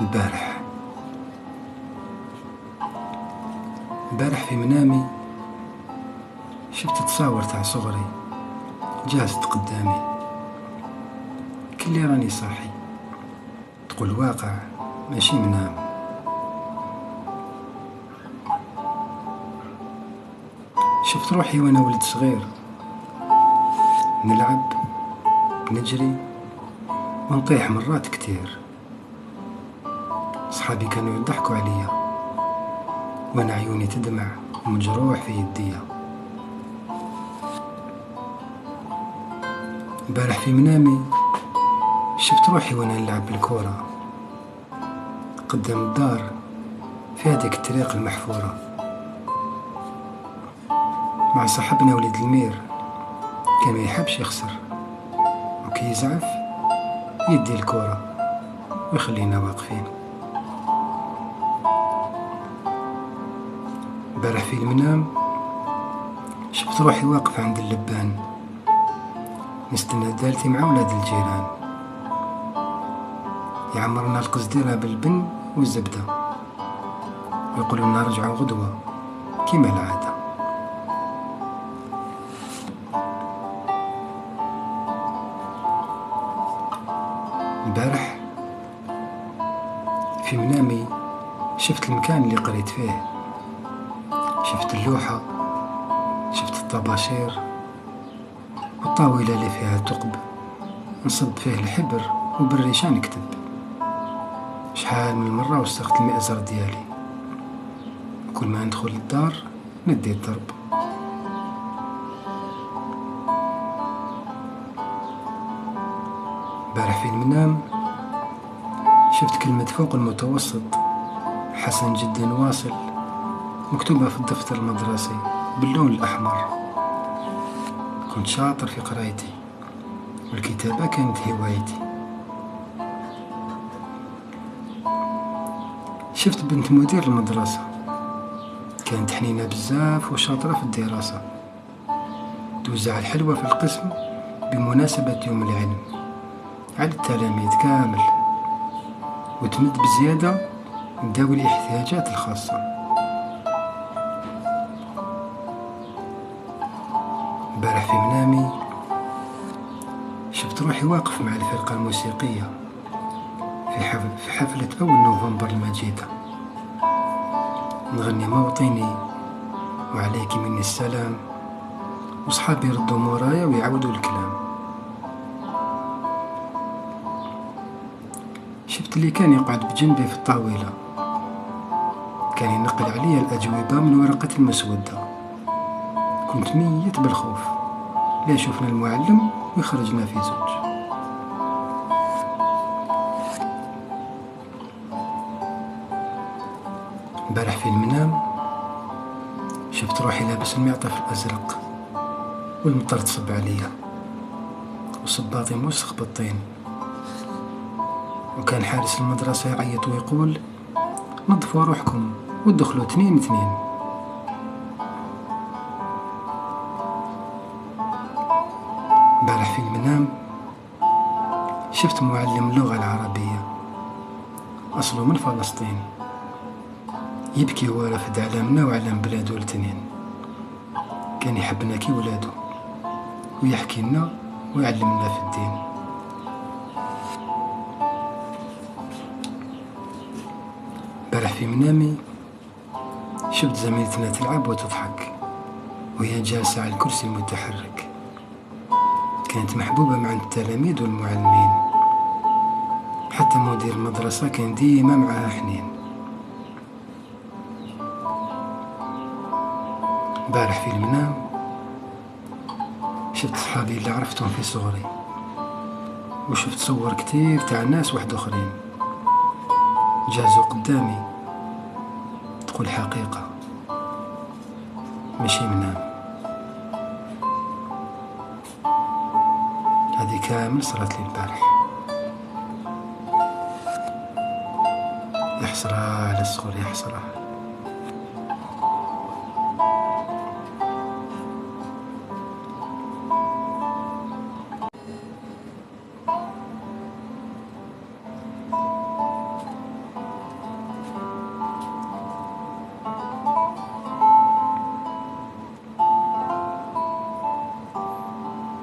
البارح في منامي شفت تصاور تاع صغري جالست قدامي. كلي راني صاحي، تقول واقع ماشي منام. شفت روحي وانا ولد صغير، نلعب نجري ونطيح مرات كتير. صحابي كانوا يضحكوا عليا وانا عيوني تدمع ومجروح في يديا. البارح في منامي شفت روحي وانا نلعب بالكورة قدام الدار في هذيك الطريق المحفورة مع صاحبنا وليد المير. كان ما يحبش يخسر وكي يزعف يدي الكورة ويخلينا واقفين. البارح في المنام شفت روحي واقف عند اللبان نستنى دالتي مع ولاد الجيران يعمرنا القزديرة بالبن والزبدة ويقولوا لنا رجعوا غدوة كما العادة. البارح في منامي شفت المكان اللي قريت فيه، شفت اللوحة، شفت الطباشير والطاولة اللي فيها ثقب نصب فيه الحبر وبالريشان نكتب. شحال من مرة وسخت المئزر ديالي، كل ما ندخل الدار ندي الضرب. بارح في المنام شفت كلمة فوق المتوسط حسن جدا واصل مكتوبة في الدفتر المدرسي باللون الأحمر. كنت شاطر في قرايتي والكتابة كانت هوايتي. شفت بنت مدير المدرسة كانت حنينة بزاف وشاطرة في الدراسة، توزع الحلوى في القسم بمناسبة يوم العلم على التلاميذ كامل، وتمد بزيادة ذوي الاحتياجات الخاصة. البارح في منامي شفت روحي واقف مع الفرقة الموسيقية في حفلة أول نوفمبر المجيدة، نغني موطني وعليك مني السلام، وصحابي يردوا مورايا ويعودوا الكلام. شفت اللي كان يقعد بجنبي في الطاولة كان ينقل عليا الأجوبة من ورقة المسودة. كنت ميت بالخوف لا يشوفنا المعلم ويخرجنا في زوج. البارح في المنام شفت روحي لابس المعطف الأزرق والمطر تصب عليا وصباطي موسخ بالطين، وكان حارس المدرسة يعيط ويقول نظفوا روحكم وادخلوا 2-2. البارح في المنام شفت معلم اللغة العربية أصله من فلسطين يبكي وهو رافد علامنا وعلام بلادو التنين. كان يحبنا كي ولادو ويحكي لنا ويعلمنا في الدين. البارح في منامي شفت زميلتنا تلعب وتضحك وهي جالسة على الكرسي المتحرك. كانت محبوبة مع التلاميذ والمعلمين، حتى مدير المدرسة كان ديما معها حنين. البارح في المنام شفت صحابي اللي عرفتهم في صغري، وشفت صور كتير تاع ناس واحد اخرين جازوا قدامي. تقول حقيقة ماشي منام. هذه كامل صارت لي البارح. يحسرها على الصغر يحسرها.